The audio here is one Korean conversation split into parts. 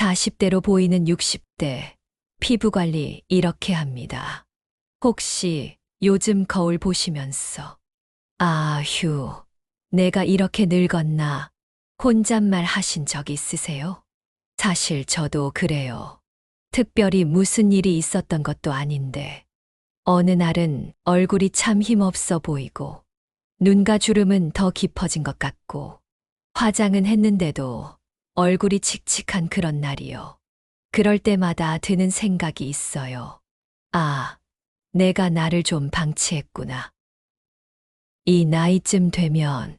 40대로 보이는 60대. 피부 관리 이렇게 합니다. 혹시 요즘 거울 보시면서 휴, 내가 이렇게 늙었나 혼잣말 하신 적 있으세요? 사실 저도 그래요. 특별히 무슨 일이 있었던 것도 아닌데 어느 날은 얼굴이 참 힘없어 보이고 눈가 주름은 더 깊어진 것 같고 화장은 했는데도 얼굴이 칙칙한 그런 날이요. 그럴 때마다 드는 생각이 있어요. 내가 나를 좀 방치했구나. 이 나이쯤 되면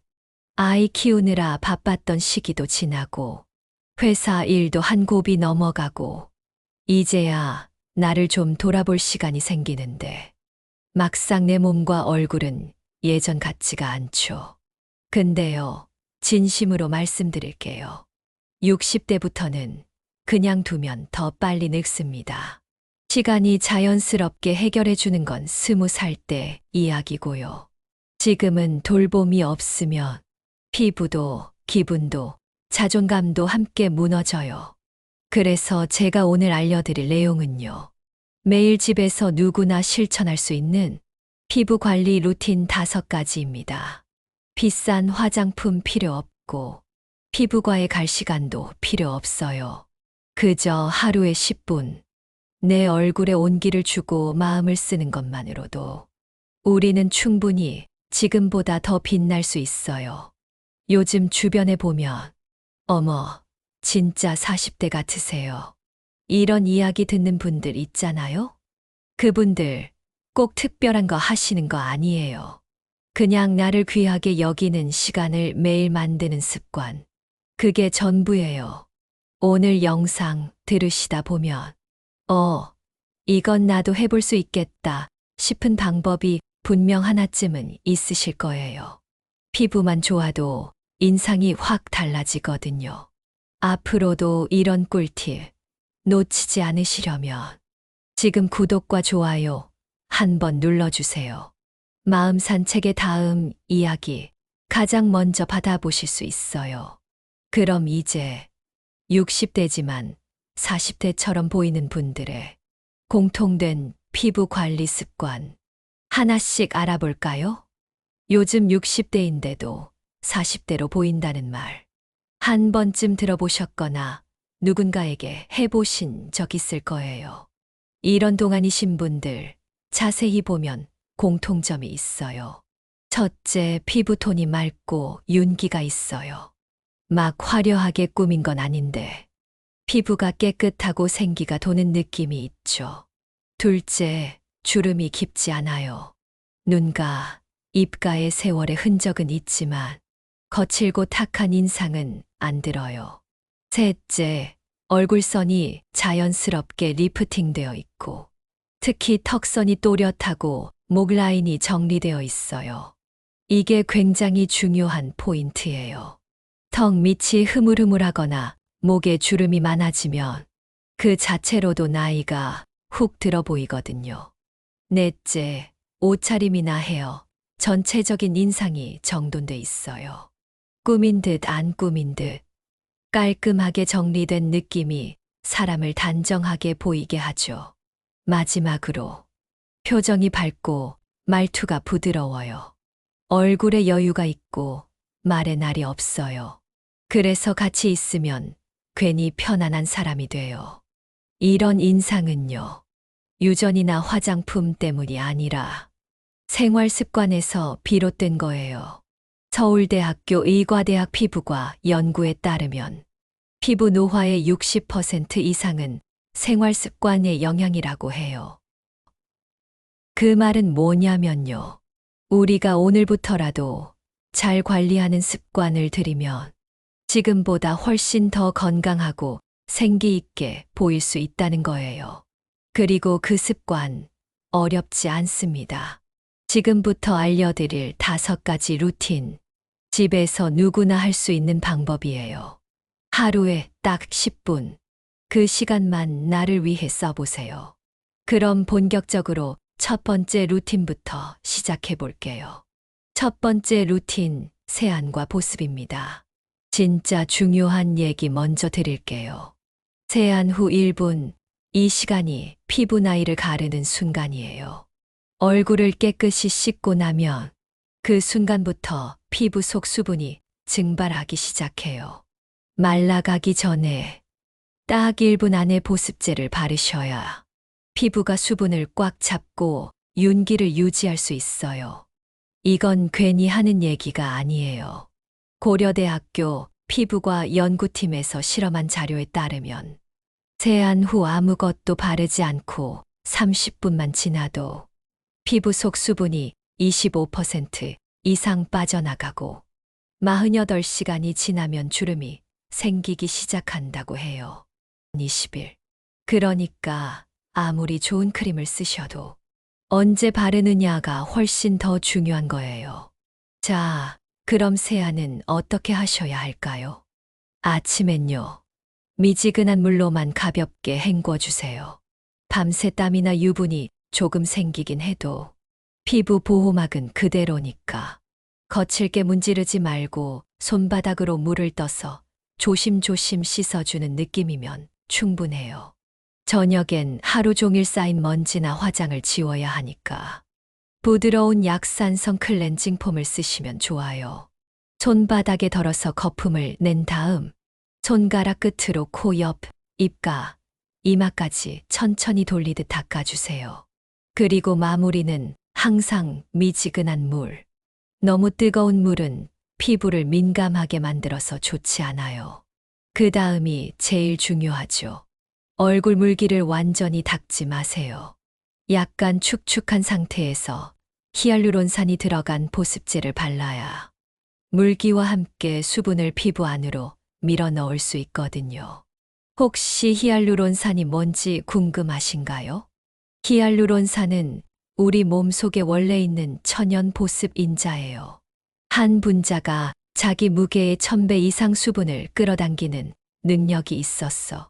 아이 키우느라 바빴던 시기도 지나고 회사 일도 한 곱이 넘어가고 이제야 나를 좀 돌아볼 시간이 생기는데 막상 내 몸과 얼굴은 예전 같지가 않죠. 근데요, 진심으로 말씀드릴게요. 60대부터는 그냥 두면 더 빨리 늙습니다. 시간이 자연스럽게 해결해 주는 건 20살 때 이야기고요. 지금은 돌봄이 없으면 피부도 기분도 자존감도 함께 무너져요. 그래서 제가 오늘 알려드릴 내용은요. 매일 집에서 누구나 실천할 수 있는 피부 관리 루틴 5가지입니다. 비싼 화장품 필요 없고 피부과에 갈 시간도 필요 없어요. 그저 하루에 10분 내 얼굴에 온기를 주고 마음을 쓰는 것만으로도 우리는 충분히 지금보다 더 빛날 수 있어요. 요즘 주변에 보면 어머, 진짜 40대 같으세요. 이런 이야기 듣는 분들 있잖아요? 그분들 꼭 특별한 거 하시는 거 아니에요. 그냥 나를 귀하게 여기는 시간을 매일 만드는 습관. 그게 전부예요. 오늘 영상 들으시다 보면 이건 나도 해볼 수 있겠다 싶은 방법이 분명 하나쯤은 있으실 거예요. 피부만 좋아도 인상이 확 달라지거든요. 앞으로도 이런 꿀팁 놓치지 않으시려면 지금 구독과 좋아요 한번 눌러주세요. 마음 산책의 다음 이야기 가장 먼저 받아보실 수 있어요. 그럼 이제 60대지만 40대처럼 보이는 분들의 공통된 피부 관리 습관 하나씩 알아볼까요? 요즘 60대인데도 40대로 보인다는 말. 한 번쯤 들어보셨거나 누군가에게 해보신 적 있을 거예요. 이런 동안이신 분들 자세히 보면 공통점이 있어요. 첫째, 피부톤이 맑고 윤기가 있어요. 막 화려하게 꾸민 건 아닌데 피부가 깨끗하고 생기가 도는 느낌이 있죠. 둘째, 주름이 깊지 않아요. 눈가, 입가에 세월의 흔적은 있지만 거칠고 탁한 인상은 안 들어요. 셋째, 얼굴선이 자연스럽게 리프팅되어 있고 특히 턱선이 또렷하고 목 라인이 정리되어 있어요. 이게 굉장히 중요한 포인트예요. 턱 밑이 흐물흐물하거나 목에 주름이 많아지면 그 자체로도 나이가 훅 들어 보이거든요. 넷째, 옷차림이나 헤어, 전체적인 인상이 정돈돼 있어요. 꾸민 듯 안 꾸민 듯 깔끔하게 정리된 느낌이 사람을 단정하게 보이게 하죠. 마지막으로 표정이 밝고 말투가 부드러워요. 얼굴에 여유가 있고 말에 날이 없어요. 그래서 같이 있으면 괜히 편안한 사람이 돼요. 이런 인상은요, 유전이나 화장품 때문이 아니라 생활 습관에서 비롯된 거예요. 서울대학교 의과대학 피부과 연구에 따르면 피부 노화의 60% 이상은 생활 습관의 영향이라고 해요. 그 말은 뭐냐면요. 우리가 오늘부터라도 잘 관리하는 습관을 들이면 지금보다 훨씬 더 건강하고 생기 있게 보일 수 있다는 거예요. 그리고 그 습관 어렵지 않습니다. 지금부터 알려드릴 5가지 루틴. 집에서 누구나 할 수 있는 방법이에요. 하루에 딱 10분. 그 시간만 나를 위해 써보세요. 그럼 본격적으로 첫 번째 루틴부터 시작해 볼게요. 첫 번째 루틴, 세안과 보습입니다. 진짜 중요한 얘기 먼저 드릴게요. 세안 후 1분, 이 시간이 피부 나이를 가르는 순간이에요. 얼굴을 깨끗이 씻고 나면 그 순간부터 피부 속 수분이 증발하기 시작해요. 말라가기 전에 딱 1분 안에 보습제를 바르셔야 피부가 수분을 꽉 잡고 윤기를 유지할 수 있어요. 이건 괜히 하는 얘기가 아니에요. 고려대학교 피부과 연구팀에서 실험한 자료에 따르면 세안 후 아무것도 바르지 않고 30분만 지나도 피부 속 수분이 25% 이상 빠져나가고 48시간이 지나면 주름이 생기기 시작한다고 해요. 20일. 그러니까 아무리 좋은 크림을 쓰셔도 언제 바르느냐가 훨씬 더 중요한 거예요. 자, 그럼 세안은 어떻게 하셔야 할까요? 아침엔요. 미지근한 물로만 가볍게 헹궈주세요. 밤새 땀이나 유분이 조금 생기긴 해도 피부 보호막은 그대로니까 거칠게 문지르지 말고 손바닥으로 물을 떠서 조심조심 씻어주는 느낌이면 충분해요. 저녁엔 하루 종일 쌓인 먼지나 화장을 지워야 하니까 부드러운 약산성 클렌징 폼을 쓰시면 좋아요. 손바닥에 덜어서 거품을 낸 다음 손가락 끝으로 코 옆, 입가, 이마까지 천천히 돌리듯 닦아주세요. 그리고 마무리는 항상 미지근한 물. 너무 뜨거운 물은 피부를 민감하게 만들어서 좋지 않아요. 그 다음이 제일 중요하죠. 얼굴 물기를 완전히 닦지 마세요. 약간 축축한 상태에서 히알루론산이 들어간 보습제를 발라야 물기와 함께 수분을 피부 안으로 밀어 넣을 수 있거든요. 혹시 히알루론산이 뭔지 궁금하신가요? 히알루론산은 우리 몸 속에 원래 있는 천연 보습 인자예요. 한 분자가 자기 무게의 1000배 이상 수분을 끌어당기는 능력이 있었어.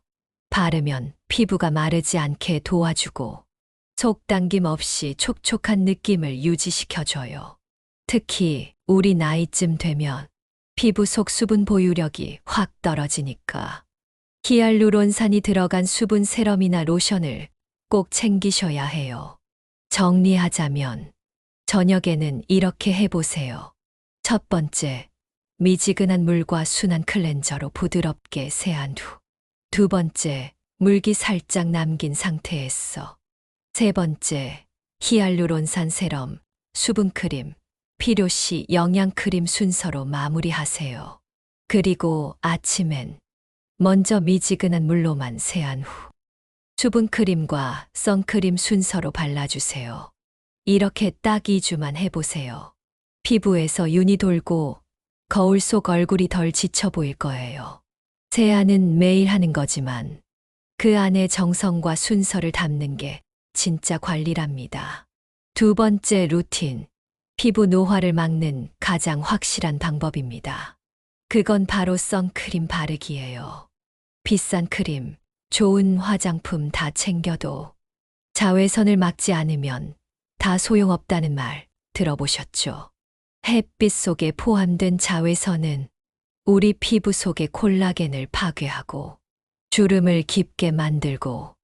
바르면 피부가 마르지 않게 도와주고 속당김 없이 촉촉한 느낌을 유지시켜줘요. 특히 우리 나이쯤 되면 피부 속 수분 보유력이 확 떨어지니까 히알루론산이 들어간 수분 세럼이나 로션을 꼭 챙기셔야 해요. 정리하자면 저녁에는 이렇게 해보세요. 첫 번째, 미지근한 물과 순한 클렌저로 부드럽게 세안 후. 두 번째, 물기 살짝 남긴 상태에서. 세 번째, 히알루론산 세럼, 수분크림, 필요시 영양크림 순서로 마무리하세요. 그리고 아침엔 먼저 미지근한 물로만 세안 후 수분크림과 선크림 순서로 발라주세요. 이렇게 딱 2주만 해보세요. 피부에서 윤이 돌고 거울 속 얼굴이 덜 지쳐 보일 거예요. 세안은 매일 하는 거지만 그 안에 정성과 순서를 담는 게 진짜 관리랍니다. 두 번째 루틴, 피부 노화를 막는 가장 확실한 방법입니다. 그건 바로 선크림 바르기예요. 비싼 크림, 좋은 화장품 다 챙겨도 자외선을 막지 않으면 다 소용없다는 말 들어보셨죠? 햇빛 속에 포함된 자외선은 우리 피부 속의 콜라겐을 파괴하고 주름을 깊게 만들고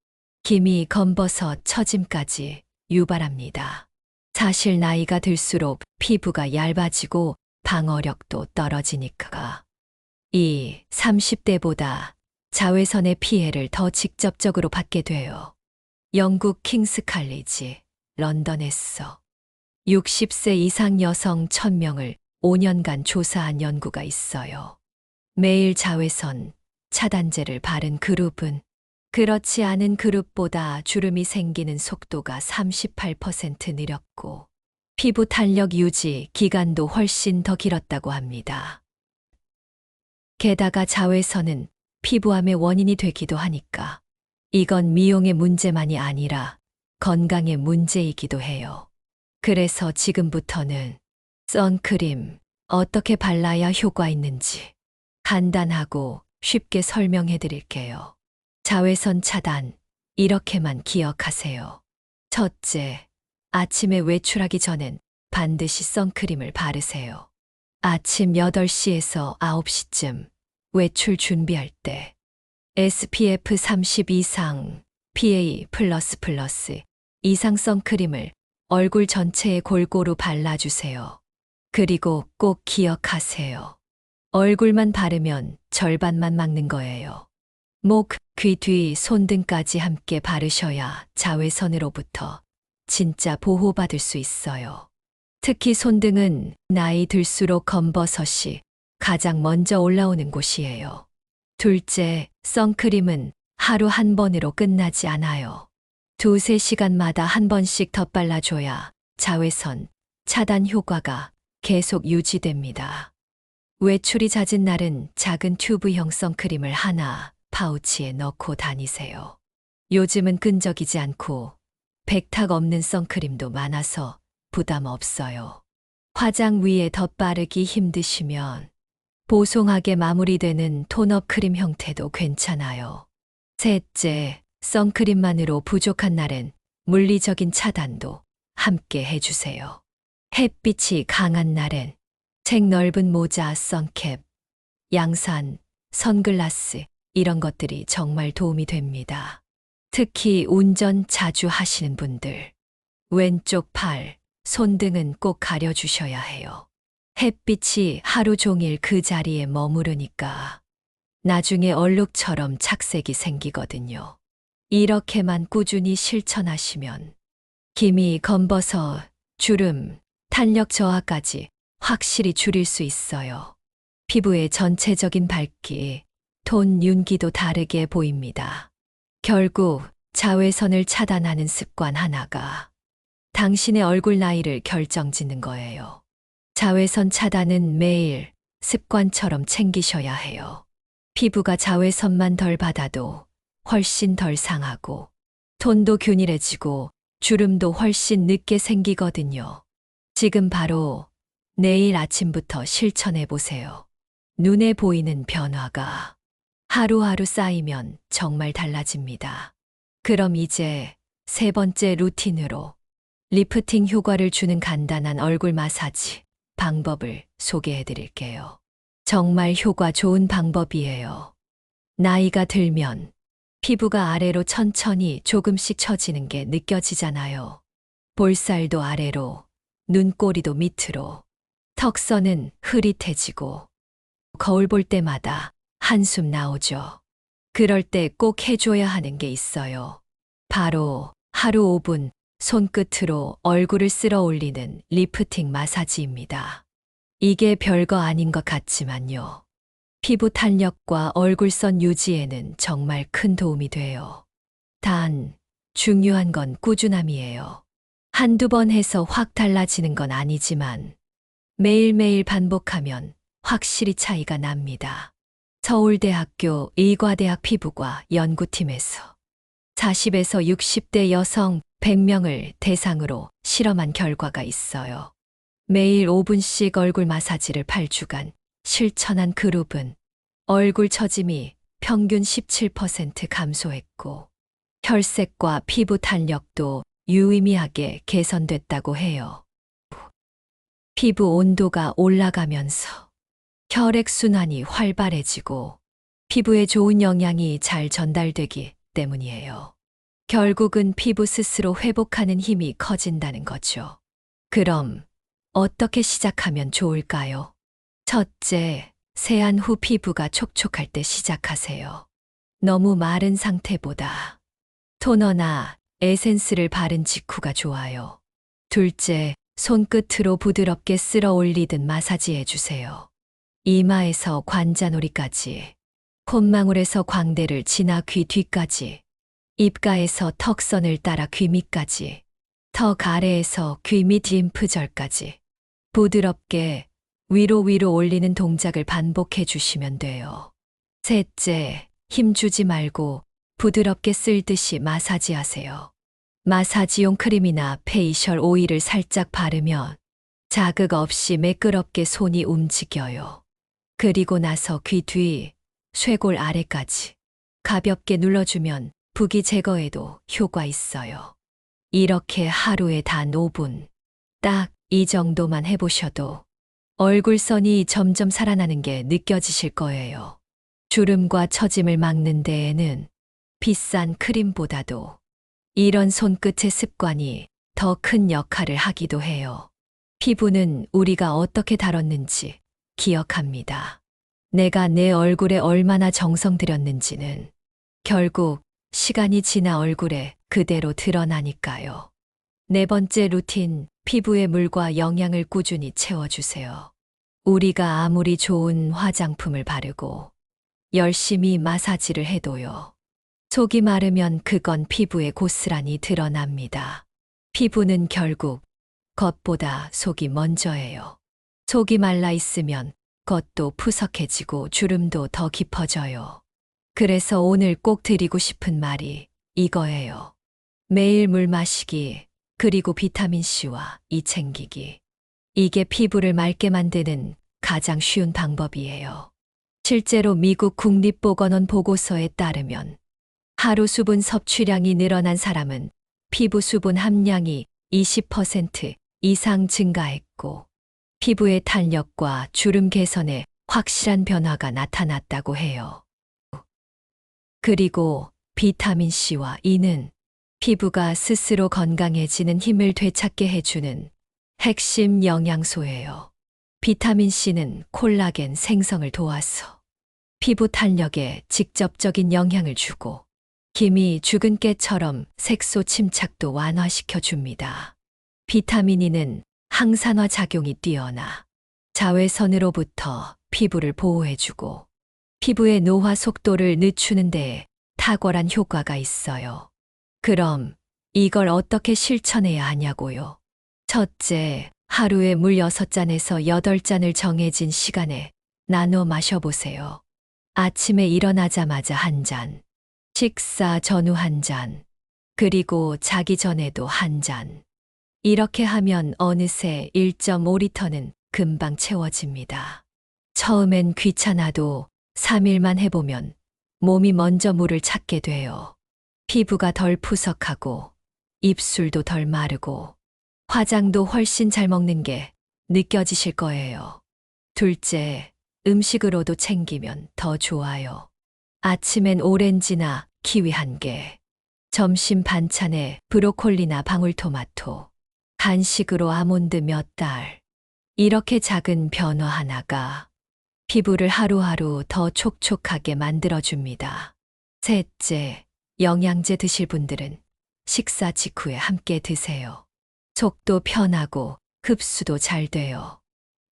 기미, 검버섯, 처짐까지 유발합니다. 사실 나이가 들수록 피부가 얇아지고 방어력도 떨어지니까. 30대보다 자외선의 피해를 더 직접적으로 받게 돼요. 영국 킹스 칼리지, 런던에서 60세 이상 여성 1000명을 5년간 조사한 연구가 있어요. 매일 자외선 차단제를 바른 그룹은 그렇지 않은 그룹보다 주름이 생기는 속도가 38% 느렸고 피부 탄력 유지 기간도 훨씬 더 길었다고 합니다. 게다가 자외선은 피부암의 원인이 되기도 하니까 이건 미용의 문제만이 아니라 건강의 문제이기도 해요. 그래서 지금부터는 선크림 어떻게 발라야 효과 있는지 간단하고 쉽게 설명해 드릴게요. 자외선 차단, 이렇게만 기억하세요. 첫째, 아침에 외출하기 전엔 반드시 선크림을 바르세요. 아침 8시에서 9시쯤 외출 준비할 때 SPF 30 이상, PA++, 이상 선크림을 얼굴 전체에 골고루 발라주세요. 그리고 꼭 기억하세요. 얼굴만 바르면 절반만 막는 거예요. 목, 귀 뒤, 손등까지 함께 바르셔야 자외선으로부터 진짜 보호받을 수 있어요. 특히 손등은 나이 들수록 검버섯이 가장 먼저 올라오는 곳이에요. 둘째, 선크림은 하루 한 번으로 끝나지 않아요. 2~3시간마다 한 번씩 덧발라줘야 자외선 차단 효과가 계속 유지됩니다. 외출이 잦은 날은 작은 튜브형 선크림을 하나 파우치에 넣고 다니세요. 요즘은 끈적이지 않고 백탁 없는 선크림도 많아서 부담 없어요. 화장 위에 덧바르기 힘드시면 보송하게 마무리되는 톤업 크림 형태도 괜찮아요. 셋째, 선크림만으로 부족한 날엔 물리적인 차단도 함께 해주세요. 햇빛이 강한 날엔 책 넓은 모자, 선캡, 양산, 선글라스 이런 것들이 정말 도움이 됩니다. 특히 운전 자주 하시는 분들, 왼쪽 팔, 손등은 꼭 가려주셔야 해요. 햇빛이 하루 종일 그 자리에 머무르니까 나중에 얼룩처럼 착색이 생기거든요. 이렇게만 꾸준히 실천하시면 기미, 검버섯, 주름, 탄력 저하까지 확실히 줄일 수 있어요. 피부의 전체적인 밝기, 톤, 윤기도 다르게 보입니다. 결국 자외선을 차단하는 습관 하나가 당신의 얼굴 나이를 결정짓는 거예요. 자외선 차단은 매일 습관처럼 챙기셔야 해요. 피부가 자외선만 덜 받아도 훨씬 덜 상하고 톤도 균일해지고 주름도 훨씬 늦게 생기거든요. 지금 바로 내일 아침부터 실천해 보세요. 눈에 보이는 변화가 하루하루 쌓이면 정말 달라집니다. 그럼 이제 세 번째 루틴으로 리프팅 효과를 주는 간단한 얼굴 마사지 방법을 소개해 드릴게요. 정말 효과 좋은 방법이에요. 나이가 들면 피부가 아래로 천천히 조금씩 처지는 게 느껴지잖아요. 볼살도 아래로, 눈꼬리도 밑으로, 턱선은 흐릿해지고, 거울 볼 때마다 한숨 나오죠. 그럴 때 꼭 해줘야 하는 게 있어요. 바로 하루 5분 손끝으로 얼굴을 쓸어 올리는 리프팅 마사지입니다. 이게 별거 아닌 것 같지만요. 피부 탄력과 얼굴선 유지에는 정말 큰 도움이 돼요. 단, 중요한 건 꾸준함이에요. 한두 번 해서 확 달라지는 건 아니지만 매일매일 반복하면 확실히 차이가 납니다. 서울대학교 의과대학 피부과 연구팀에서 40에서 60대 여성 100명을 대상으로 실험한 결과가 있어요. 매일 5분씩 얼굴 마사지를 8주간 실천한 그룹은 얼굴 처짐이 평균 17% 감소했고 혈색과 피부 탄력도 유의미하게 개선됐다고 해요. 피부 온도가 올라가면서 혈액순환이 활발해지고 피부에 좋은 영양이 잘 전달되기 때문이에요. 결국은 피부 스스로 회복하는 힘이 커진다는 거죠. 그럼 어떻게 시작하면 좋을까요? 첫째, 세안 후 피부가 촉촉할 때 시작하세요. 너무 마른 상태보다 토너나 에센스를 바른 직후가 좋아요. 둘째, 손끝으로 부드럽게 쓸어 올리듯 마사지해 주세요. 이마에서 관자놀이까지, 콧망울에서 광대를 지나 귀 뒤까지, 입가에서 턱선을 따라 귀 밑까지, 턱 아래에서 귀 밑 림프절까지 부드럽게 위로 올리는 동작을 반복해 주시면 돼요. 셋째, 힘주지 말고 부드럽게 쓸듯이 마사지하세요. 마사지용 크림이나 페이셜 오일을 살짝 바르면 자극 없이 매끄럽게 손이 움직여요. 그리고 나서 귀 뒤, 쇄골 아래까지 가볍게 눌러주면 부기 제거에도 효과 있어요. 이렇게 하루에 단 5분, 딱 이 정도만 해보셔도 얼굴선이 점점 살아나는 게 느껴지실 거예요. 주름과 처짐을 막는 데에는 비싼 크림보다도 이런 손끝의 습관이 더 큰 역할을 하기도 해요. 피부는 우리가 어떻게 다뤘는지 기억합니다. 내가 내 얼굴에 얼마나 정성 들였는지는 결국 시간이 지나 얼굴에 그대로 드러나니까요. 네 번째 루틴, 피부에 물과 영양을 꾸준히 채워주세요. 우리가 아무리 좋은 화장품을 바르고 열심히 마사지를 해도요. 속이 마르면 그건 피부에 고스란히 드러납니다. 피부는 결국 겉보다 속이 먼저예요. 속이 말라 있으면 겉도 푸석해지고 주름도 더 깊어져요. 그래서 오늘 꼭 드리고 싶은 말이 이거예요. 매일 물 마시기, 그리고 비타민C와 이 챙기기. 이게 피부를 맑게 만드는 가장 쉬운 방법이에요. 실제로 미국 국립보건원 보고서에 따르면 하루 수분 섭취량이 늘어난 사람은 피부 수분 함량이 20% 이상 증가했고 피부의 탄력과 주름 개선에 확실한 변화가 나타났다고 해요. 그리고 비타민C와 E는 피부가 스스로 건강해지는 힘을 되찾게 해주는 핵심 영양소예요. 비타민C는 콜라겐 생성을 도와서 피부 탄력에 직접적인 영향을 주고 김이 죽은 깨처럼 색소 침착도 완화시켜 줍니다. 비타민 E는 항산화 작용이 뛰어나 자외선으로부터 피부를 보호해주고 피부의 노화 속도를 늦추는 데에 탁월한 효과가 있어요. 그럼 이걸 어떻게 실천해야 하냐고요? 첫째, 하루에 물 6잔에서 8잔을 정해진 시간에 나눠 마셔보세요. 아침에 일어나자마자 1잔, 식사 전후 1잔, 그리고 자기 전에도 1잔. 이렇게 하면 어느새 1.5리터는 금방 채워집니다. 처음엔 귀찮아도 3일만 해보면 몸이 먼저 물을 찾게 돼요. 피부가 덜 푸석하고 입술도 덜 마르고 화장도 훨씬 잘 먹는 게 느껴지실 거예요. 둘째, 음식으로도 챙기면 더 좋아요. 아침엔 오렌지나 키위 1개, 점심 반찬에 브로콜리나 방울토마토, 간식으로 아몬드 몇 달. 이렇게 작은 변화 하나가 피부를 하루하루 더 촉촉하게 만들어줍니다. 셋째, 영양제 드실 분들은 식사 직후에 함께 드세요. 속도 편하고 흡수도 잘 돼요.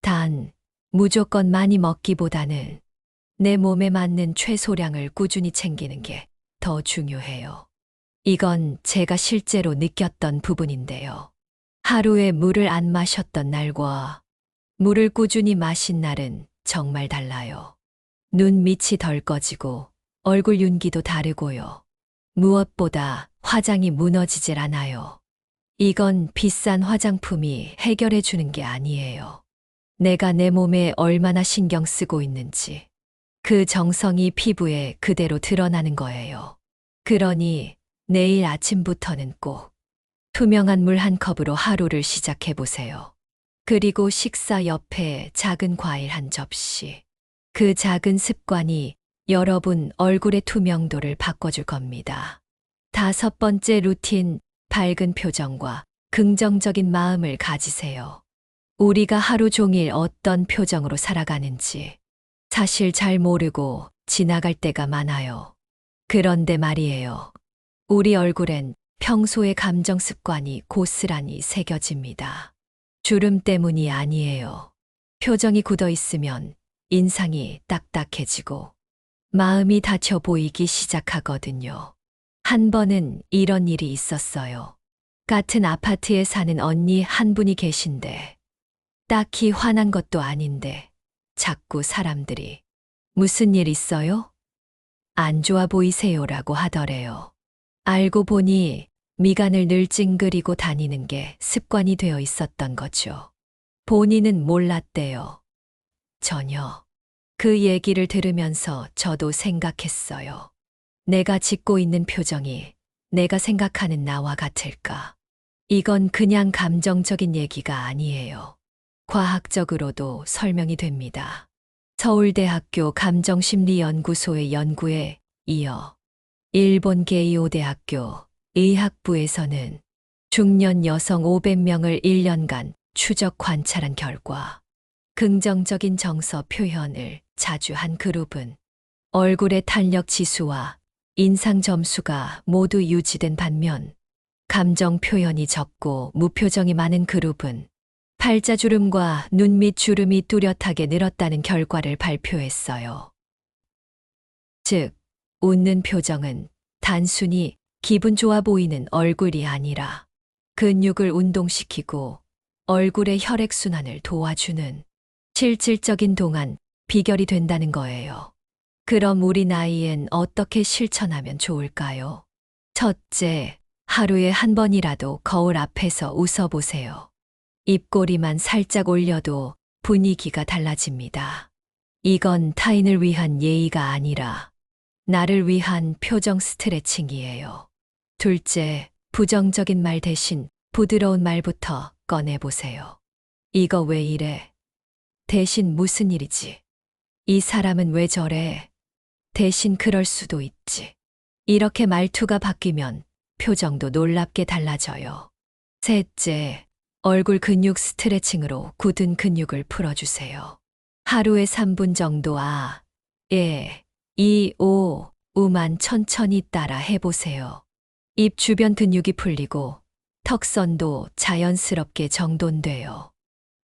단, 무조건 많이 먹기보다는 내 몸에 맞는 최소량을 꾸준히 챙기는 게 더 중요해요. 이건 제가 실제로 느꼈던 부분인데요. 하루에 물을 안 마셨던 날과 물을 꾸준히 마신 날은 정말 달라요. 눈 밑이 덜 꺼지고 얼굴 윤기도 다르고요. 무엇보다 화장이 무너지질 않아요. 이건 비싼 화장품이 해결해 주는 게 아니에요. 내가 내 몸에 얼마나 신경 쓰고 있는지 그 정성이 피부에 그대로 드러나는 거예요. 그러니 내일 아침부터는 꼭 투명한 물 1컵으로 하루를 시작해 보세요. 그리고 식사 옆에 작은 과일 1접시. 그 작은 습관이 여러분 얼굴의 투명도를 바꿔줄 겁니다. 5번째 루틴, 밝은 표정과 긍정적인 마음을 가지세요. 우리가 하루 종일 어떤 표정으로 살아가는지 사실 잘 모르고 지나갈 때가 많아요. 그런데 말이에요. 우리 얼굴엔 평소의 감정 습관이 고스란히 새겨집니다. 주름 때문이 아니에요. 표정이 굳어 있으면 인상이 딱딱해지고 마음이 닫혀 보이기 시작하거든요. 한 번은 이런 일이 있었어요. 같은 아파트에 사는 언니 한 분이 계신데 딱히 화난 것도 아닌데 자꾸 사람들이 무슨 일 있어요? 안 좋아 보이세요라고 하더래요. 알고 보니 미간을 늘 찡그리고 다니는 게 습관이 되어 있었던 거죠. 본인은 몰랐대요. 전혀. 그 얘기를 들으면서 저도 생각했어요. 내가 짓고 있는 표정이 내가 생각하는 나와 같을까? 이건 그냥 감정적인 얘기가 아니에요. 과학적으로도 설명이 됩니다. 서울대학교 감정심리연구소의 연구에 이어 일본 게이오 대학교 의학부에서는 중년 여성 500명을 1년간 추적 관찰한 결과 긍정적인 정서 표현을 자주 한 그룹은 얼굴의 탄력 지수와 인상 점수가 모두 유지된 반면 감정 표현이 적고 무표정이 많은 그룹은 팔자주름과 눈밑 주름이 뚜렷하게 늘었다는 결과를 발표했어요. 즉, 웃는 표정은 단순히 기분 좋아 보이는 얼굴이 아니라 근육을 운동시키고 얼굴의 혈액순환을 도와주는 실질적인 동안 비결이 된다는 거예요. 그럼 우리 나이엔 어떻게 실천하면 좋을까요? 첫째, 하루에 한 번이라도 거울 앞에서 웃어보세요. 입꼬리만 살짝 올려도 분위기가 달라집니다. 이건 타인을 위한 예의가 아니라 나를 위한 표정 스트레칭이에요. 둘째, 부정적인 말 대신 부드러운 말부터 꺼내보세요. 이거 왜 이래? 대신 무슨 일이지? 이 사람은 왜 저래? 대신 그럴 수도 있지. 이렇게 말투가 바뀌면 표정도 놀랍게 달라져요. 셋째, 얼굴 근육 스트레칭으로 굳은 근육을 풀어주세요. 하루에 3분 정도 예, 우만 천천히 따라 해보세요. 입 주변 근육이 풀리고 턱선도 자연스럽게 정돈돼요.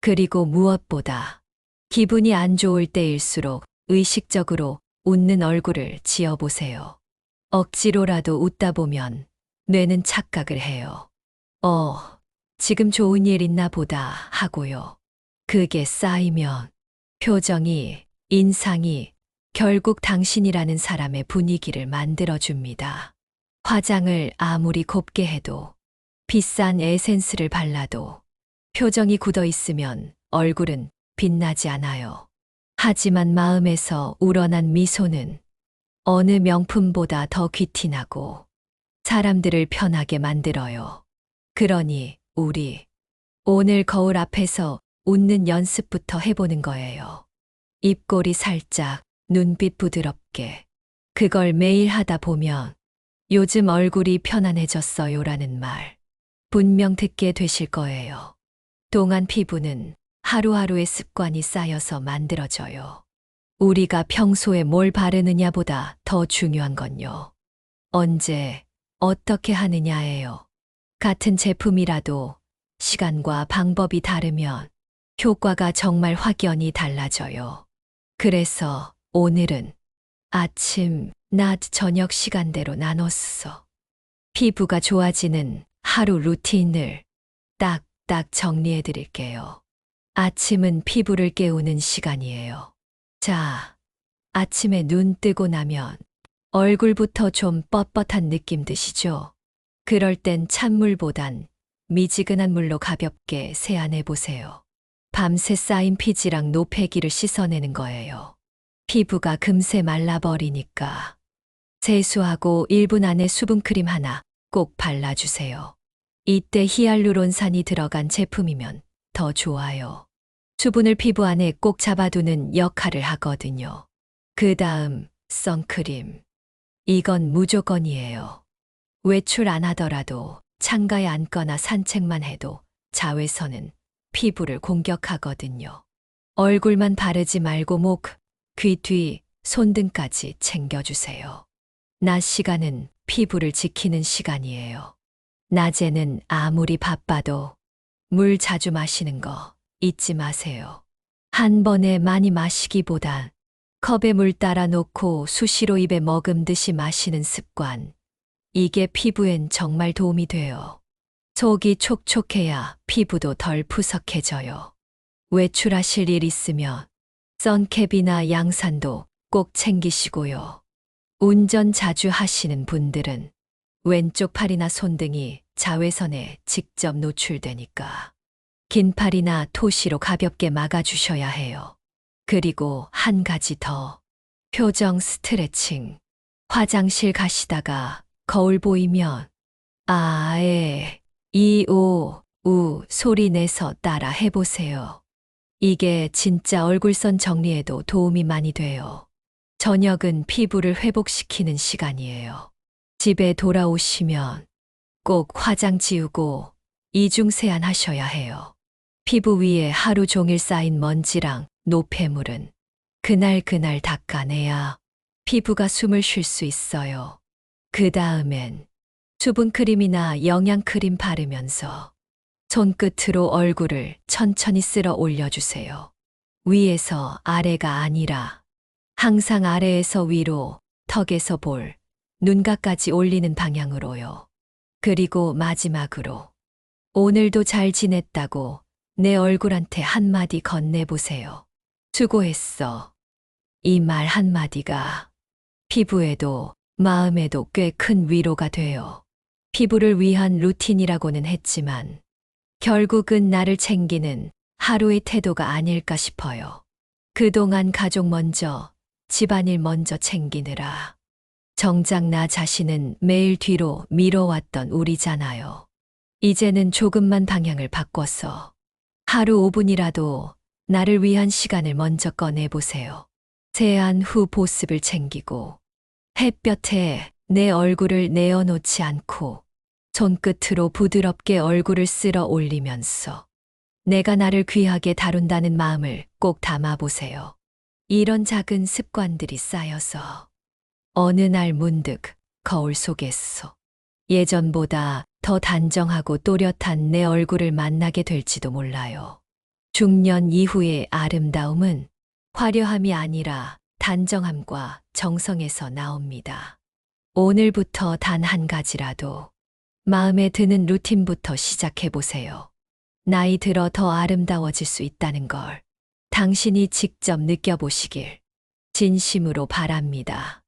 그리고 무엇보다 기분이 안 좋을 때일수록 의식적으로 웃는 얼굴을 지어보세요. 억지로라도 웃다 보면 뇌는 착각을 해요. 지금 좋은 일 있나 보다 하고요. 그게 쌓이면 표정이, 인상이 결국 당신이라는 사람의 분위기를 만들어줍니다. 화장을 아무리 곱게 해도 비싼 에센스를 발라도 표정이 굳어 있으면 얼굴은 빛나지 않아요. 하지만 마음에서 우러난 미소는 어느 명품보다 더 귀티나고 사람들을 편하게 만들어요. 그러니 우리 오늘 거울 앞에서 웃는 연습부터 해보는 거예요. 입꼬리 살짝, 눈빛 부드럽게. 그걸 매일 하다 보면 요즘 얼굴이 편안해졌어요라는 말 분명 듣게 되실 거예요. 동안 피부는 하루하루의 습관이 쌓여서 만들어져요. 우리가 평소에 뭘 바르느냐보다 더 중요한 건요. 언제, 어떻게 하느냐예요. 같은 제품이라도 시간과 방법이 다르면 효과가 정말 확연히 달라져요. 그래서 오늘은 아침, 낮, 저녁 시간대로 나눴어. 피부가 좋아지는 하루 루틴을 딱딱 정리해 드릴게요. 아침은 피부를 깨우는 시간이에요. 자, 아침에 눈 뜨고 나면 얼굴부터 좀 뻣뻣한 느낌 드시죠? 그럴 땐 찬물보단 미지근한 물로 가볍게 세안해 보세요. 밤새 쌓인 피지랑 노폐기를 씻어내는 거예요. 피부가 금세 말라버리니까 세수하고 1분 안에 수분크림 하나 꼭 발라주세요. 이때 히알루론산이 들어간 제품이면 더 좋아요. 수분을 피부 안에 꼭 잡아두는 역할을 하거든요. 그 다음 선크림. 이건 무조건이에요. 외출 안 하더라도 창가에 앉거나 산책만 해도 자외선은 피부를 공격하거든요. 얼굴만 바르지 말고 목, 귀 뒤, 손등까지 챙겨주세요. 낮 시간은 피부를 지키는 시간이에요. 낮에는 아무리 바빠도 물 자주 마시는 거 잊지 마세요. 한 번에 많이 마시기보단 컵에 물 따라 놓고 수시로 입에 머금듯이 마시는 습관. 이게 피부엔 정말 도움이 돼요. 속이 촉촉해야 피부도 덜 푸석해져요. 외출하실 일 있으면 선캡이나 양산도 꼭 챙기시고요. 운전 자주 하시는 분들은 왼쪽 팔이나 손등이 자외선에 직접 노출되니까 긴 팔이나 토시로 가볍게 막아주셔야 해요. 그리고 한 가지 더. 표정 스트레칭. 화장실 가시다가 거울 보이면 우 소리 내서 따라 해보세요. 이게 진짜 얼굴선 정리에도 도움이 많이 돼요. 저녁은 피부를 회복시키는 시간이에요. 집에 돌아오시면 꼭 화장 지우고 이중 세안하셔야 해요. 피부 위에 하루 종일 쌓인 먼지랑 노폐물은 그날 닦아내야 피부가 숨을 쉴 수 있어요. 그 다음엔 수분크림이나 영양크림 바르면서 손끝으로 얼굴을 천천히 쓸어 올려주세요. 위에서 아래가 아니라 항상 아래에서 위로, 턱에서 볼, 눈가까지 올리는 방향으로요. 그리고 마지막으로 오늘도 잘 지냈다고 내 얼굴한테 한마디 건네보세요. 수고했어. 이 말 한마디가 피부에도 마음에도 꽤 큰 위로가 돼요. 피부를 위한 루틴이라고는 했지만 결국은 나를 챙기는 하루의 태도가 아닐까 싶어요. 그동안 가족 먼저, 집안일 먼저 챙기느라 정작 나 자신은 매일 뒤로 미뤄왔던 우리잖아요. 이제는 조금만 방향을 바꿔서 하루 5분이라도 나를 위한 시간을 먼저 꺼내보세요. 세안 후 보습을 챙기고 햇볕에 내 얼굴을 내어놓지 않고 손끝으로 부드럽게 얼굴을 쓸어 올리면서 내가 나를 귀하게 다룬다는 마음을 꼭 담아보세요. 이런 작은 습관들이 쌓여서 어느 날 문득 거울 속에서 예전보다 더 단정하고 또렷한 내 얼굴을 만나게 될지도 몰라요. 중년 이후의 아름다움은 화려함이 아니라 단정함과 정성에서 나옵니다. 오늘부터 단 한 가지라도 마음에 드는 루틴부터 시작해 보세요. 나이 들어 더 아름다워질 수 있다는 걸 당신이 직접 느껴보시길 진심으로 바랍니다.